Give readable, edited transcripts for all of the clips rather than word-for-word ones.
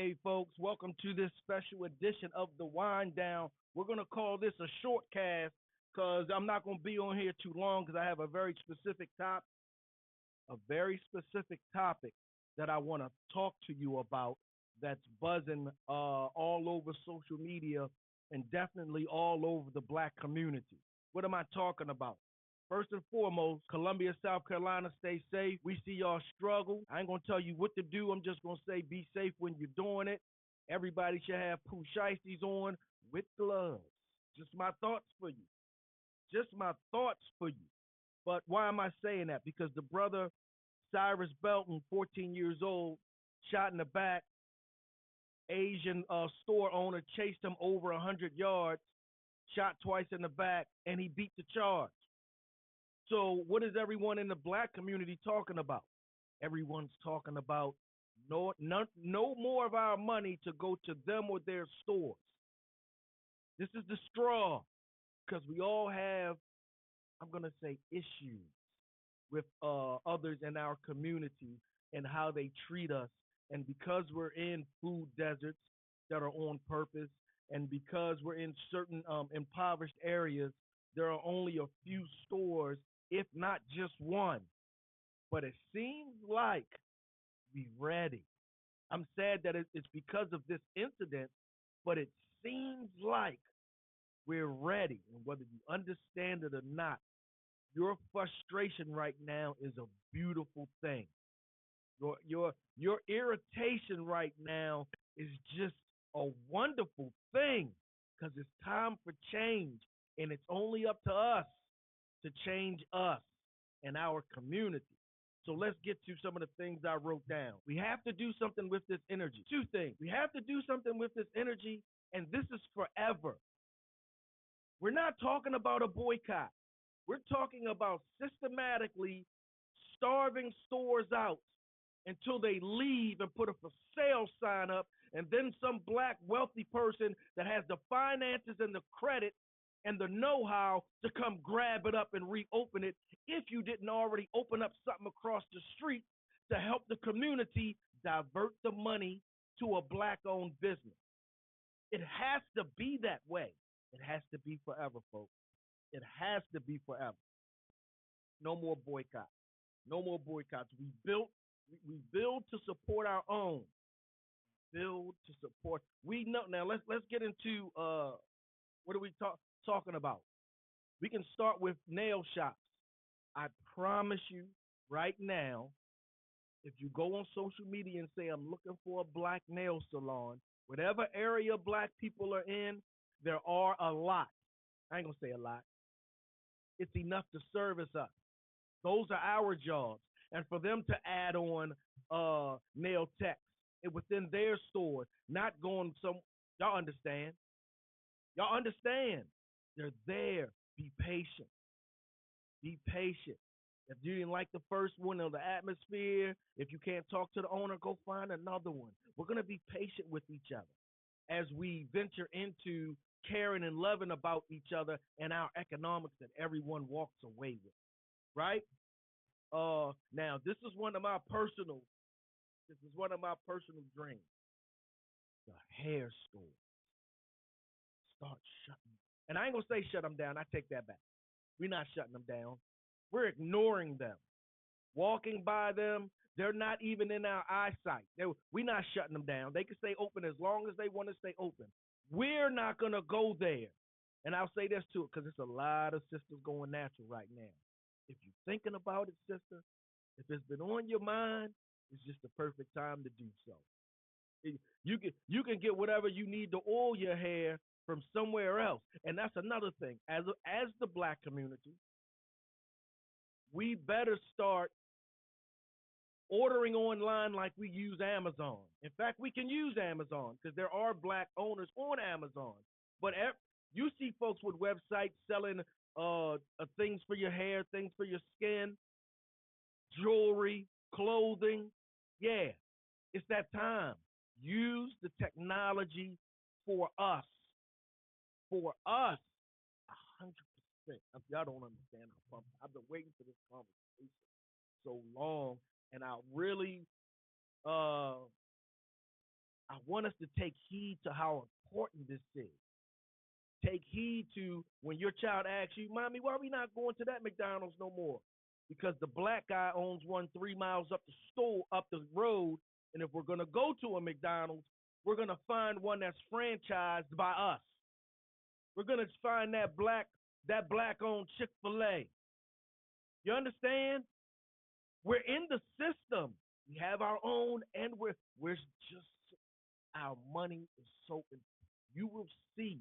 Hey, folks, welcome to this special edition of the Wind Down. We're going to call this a short cast because I'm not going to be on here too long because I have a very specific topic that I want to talk to you about that's buzzing all over social media and definitely all over the black community. What am I talking about? First and foremost, Columbia, South Carolina, stay safe. We see y'all struggle. I ain't gonna tell you what to do. I'm just gonna say be safe when you're doing it. Everybody should have poo shiesties on with gloves. Just my thoughts for you. Just my thoughts for you. But why am I saying that? Because the brother Cyrus Belton, 14 years old, shot in the back. Asian store owner chased him over 100 yards, shot twice in the back, and he beat the charge. So what is everyone in the black community talking about? Everyone's talking about no more of our money to go to them or their stores. This is the straw because we all have, I'm going to say, issues with others in our community and how they treat us. And because we're in food deserts that are on purpose, and because we're in certain impoverished areas, there are only a few stores, if not just one. But it seems like we're ready. I'm sad that it's because of this incident, but it seems like we're ready. And whether you understand it or not, your frustration right now is a beautiful thing. Your irritation right now is just a wonderful thing because it's time for change, and it's only up to us to change us and our community. So let's get to some of the things I wrote down. We have to do something with this energy. Two things. We have to do something with this energy, and this is forever. We're not talking about a boycott. We're talking about systematically starving stores out until they leave and put a for sale sign up, and then some black wealthy person that has the finances and the credit and the know-how to come grab it up and reopen it if you didn't already open up something across the street to help the community divert the money to a black-owned business. It has to be that way. It has to be forever, folks. It has to be forever. No more boycotts. No more boycotts. We build to support our own. Build to support. We know now. Let's get into what are we talking about? We can start with nail shops. I promise you right now, if you go on social media and say I'm looking for a black nail salon, whatever area black people are in, there are a lot. I ain't gonna say a lot. It's enough to service us. Those are our jobs. And for them to add on nail techs within their stores, not going some, y'all understand. Y'all understand. They're there. Be patient. Be patient. If you didn't like the first one or the atmosphere, if you can't talk to the owner, go find another one. We're going to be patient with each other as we venture into caring and loving about each other and our economics that everyone walks away with. Right? Now this is one of my personal dreams. The hair store start shutting. And I ain't gonna say shut them down. I take that back. We're not shutting them down. We're ignoring them. Walking by them, they're not even in our eyesight. We're not shutting them down. They can stay open as long as they want to stay open. We're not gonna go there. And I'll say this too, because there's a lot of sisters going natural right now. If you're thinking about it, sister, if it's been on your mind, it's just the perfect time to do so. You can get whatever you need to oil your hair from somewhere else. And that's another thing. As the black community, we better start ordering online like we use Amazon. In fact, we can use Amazon because there are black owners on Amazon. But you see folks with websites selling things for your hair, things for your skin, jewelry, clothing. Yeah, it's that time. Use the technology for us. For us. 100%. Y'all don't understand how pumped. I've been waiting for this conversation so long, and I really I want us to take heed to how important this is. Take heed to when your child asks you, Mommy, why are we not going to that McDonald's no more? Because the black guy owns one 3 miles up the store, up the road. And if we're gonna go to a McDonald's, we're gonna find one that's franchised by us. We're gonna find that black owned Chick-fil-A. You understand? We're in the system. We have our own, and we're just our money is so. You will see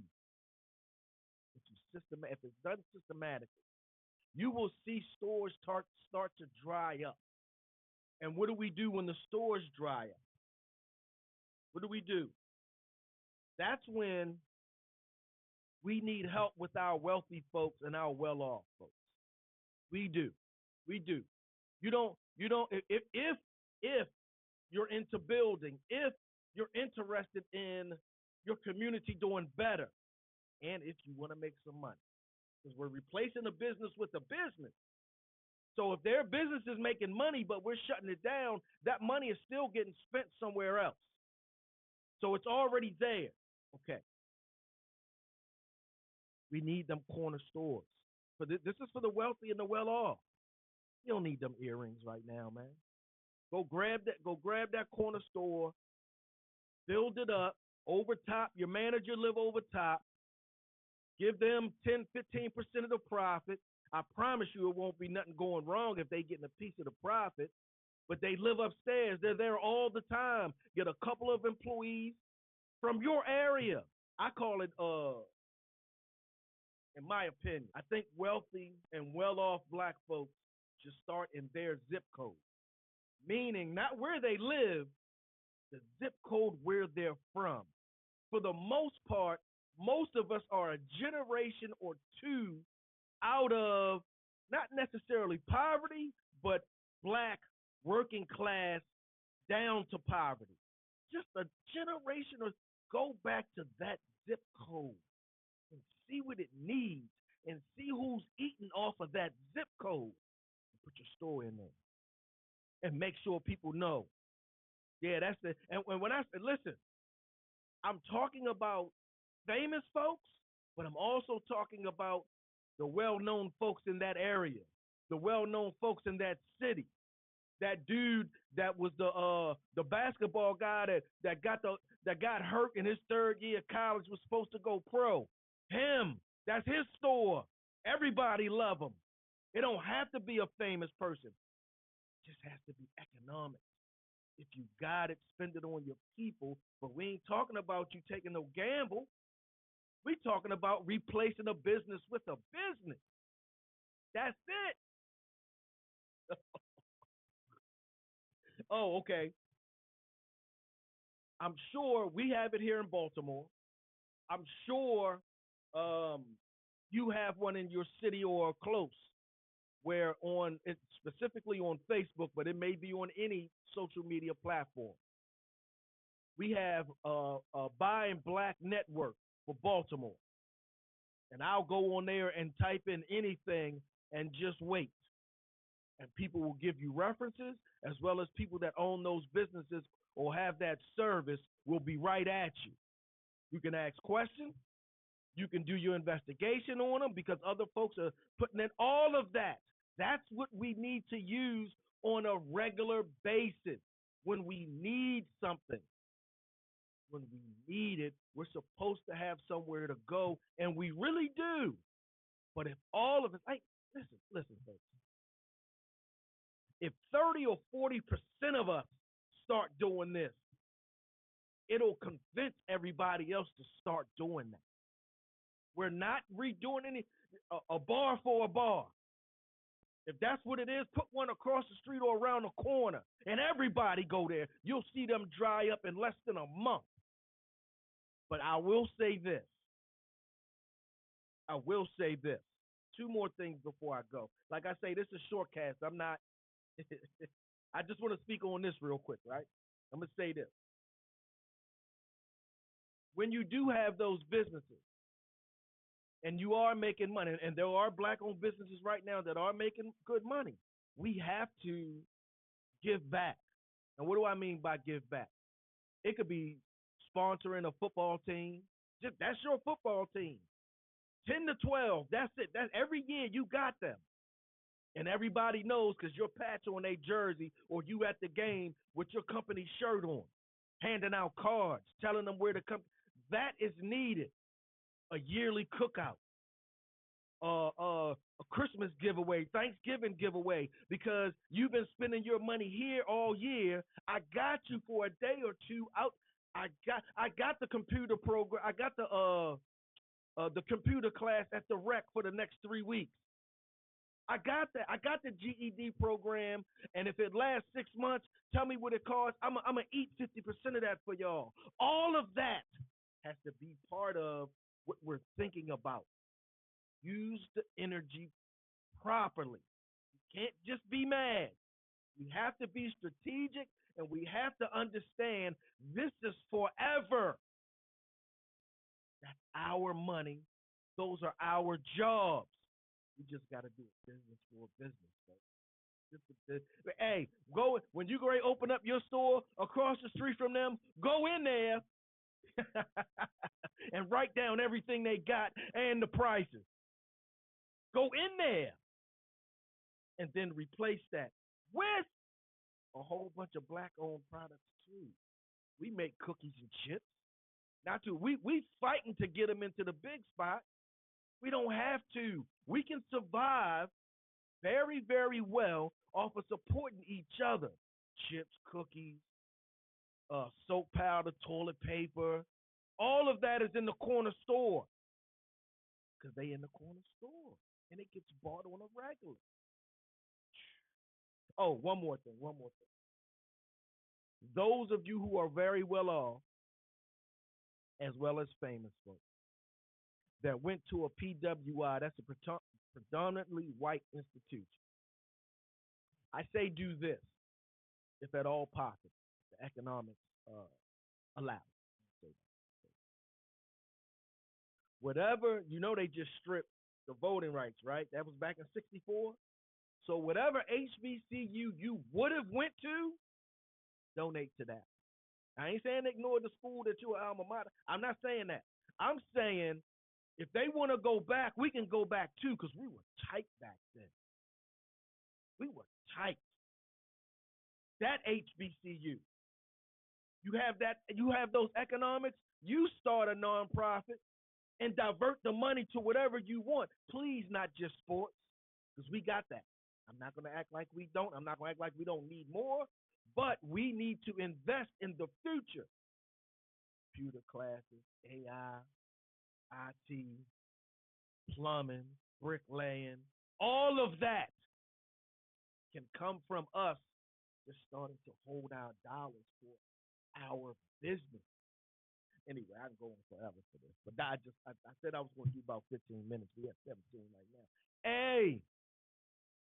if it's done systematically. You will see stores start to dry up. And what do we do when the stores dry up? What do we do? That's when we need help with our wealthy folks and our well-off folks. We do. We do. You don't if you're into building, if you're interested in your community doing better, and if you want to make some money. Because we're replacing a business with a business. So if their business is making money, but we're shutting it down, that money is still getting spent somewhere else. So it's already there. Okay. We need them corner stores. But this is for the wealthy and the well-off. You don't need them earrings right now, man. Go grab that. Go grab that corner store. Build it up over top. Your manager live over top. Give them 10, 15% of the profit. I promise you, it won't be nothing going wrong if they getting a piece of the profit. But they live upstairs. They're there all the time. Get a couple of employees from your area. I call it, in my opinion, I think wealthy and well-off black folks should start in their zip code. Meaning not where they live, the zip code where they're from. For the most part, most of us are a generation or two out of not necessarily poverty, but black working class down to poverty. Just a generation or go back to that zip code and see what it needs and see who's eating off of that zip code. Put your store in there and make sure people know. Yeah, that's it. And when I say, listen, I'm talking about famous folks, but I'm also talking about the well-known folks in that area, the well-known folks in that city. That dude that was the basketball guy that got hurt in his third year of college, was supposed to go pro. Him, that's his store. Everybody love him. It don't have to be a famous person. It just has to be economic. If you got it, spend it on your people. But we ain't talking about you taking no gamble. We talking about replacing a business with a business. That's it. Oh, okay. I'm sure we have it here in Baltimore. I'm sure um, you have one in your city or close, where on it's specifically on Facebook, but it may be on any social media platform. We have a Buying Black Network for Baltimore, and I'll go on there and type in anything and just wait, and people will give you references, as well as people that own those businesses or have that service will be right at you. You can ask questions. You can do your investigation on them because other folks are putting in all of that. That's what we need to use on a regular basis when we need something. When we need it, we're supposed to have somewhere to go, and we really do. But if all of us, hey, listen, folks. If 30 or 40% of us start doing this, it'll convince everybody else to start doing that. We're not redoing a bar for a bar. If that's what it is, put one across the street or around the corner, and everybody go there. You'll see them dry up in less than a month. But I will say this. Two more things before I go. Like I say, this is shortcast. I'm not. I just want to speak on this real quick, right? I'm going to say this. When you do have those businesses and you are making money, and there are black-owned businesses right now that are making good money, we have to give back. And what do I mean by give back? It could be sponsoring a football team. Just that's your football team. 10 to 12. That's it. That's every year you got them. And everybody knows because your patch on a jersey or you at the game with your company shirt on, handing out cards, telling them where to come. That is needed. A yearly cookout, a Christmas giveaway, Thanksgiving giveaway, because you've been spending your money here all year. I got you for a day or two out. I got the computer program. I got the computer class at the rec for the next 3 weeks. I got that. I got the GED program, and if it lasts 6 months, tell me what it costs. I'm gonna eat 50% of that for y'all. All of that has to be part of what we're thinking about. Use the energy properly. You can't just be mad. We have to be strategic, and we have to understand this is forever. That's our money. Those are our jobs. We just got to do a business for a business. Hey, go when you go to open up your store across the street from them. Go in there and write down everything they got and the prices. Go in there and then replace that with a whole bunch of black-owned products too. We make cookies and chips. Not to we fighting to get them into the big spot. We don't have to. We can survive very, very well off of supporting each other. Chips, cookies, soap powder, toilet paper. All of that is in the corner store because they in the corner store and it gets bought on a regular. Oh, one more thing. Those of you who are very well off, as well as famous folks, that went to a PWI, that's a predominantly white institution. I say do this, if at all possible, the economics allow. Whatever, they just stripped the voting rights, right? That was back in 64. So whatever HBCU you would have went to, donate to that. I ain't saying ignore the school that you alma mater. I'm not saying that. I'm saying if they want to go back, we can go back too, because we were tight back then. We were tight. That HBCU. You have those economics, you start a nonprofit and divert the money to whatever you want. Please, not just sports, because we got that. I'm not going to act like we don't. I'm not going to act like we don't need more, but we need to invest in the future. Computer classes, AI, IT, plumbing, bricklaying, all of that can come from us just starting to hold our dollars for our business. Anyway, I can go on forever for this, but I said I was going to do about 15 minutes. We have 17 right now. Hey,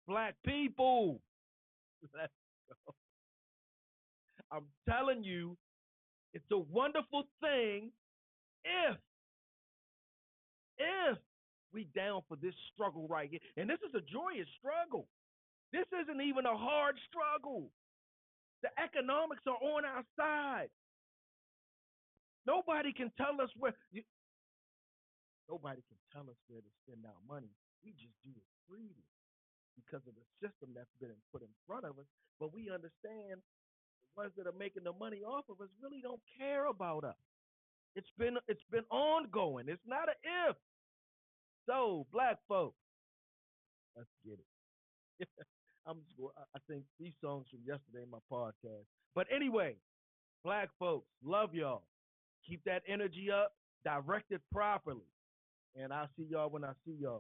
black people, let's go. I'm telling you, it's a wonderful thing if we down for this struggle right here. And this is a joyous struggle. This isn't even a hard struggle. The economics are on our side. Nobody can tell us where to spend our money. We just do it freely because of the system that's been put in front of us. But we understand the ones that are making the money off of us really don't care about us. It's been ongoing. It's not an if. So, black folks, let's get it. I think these songs from yesterday in my podcast. But anyway, black folks, love y'all. Keep that energy up, direct it properly. And I'll see y'all when I see y'all.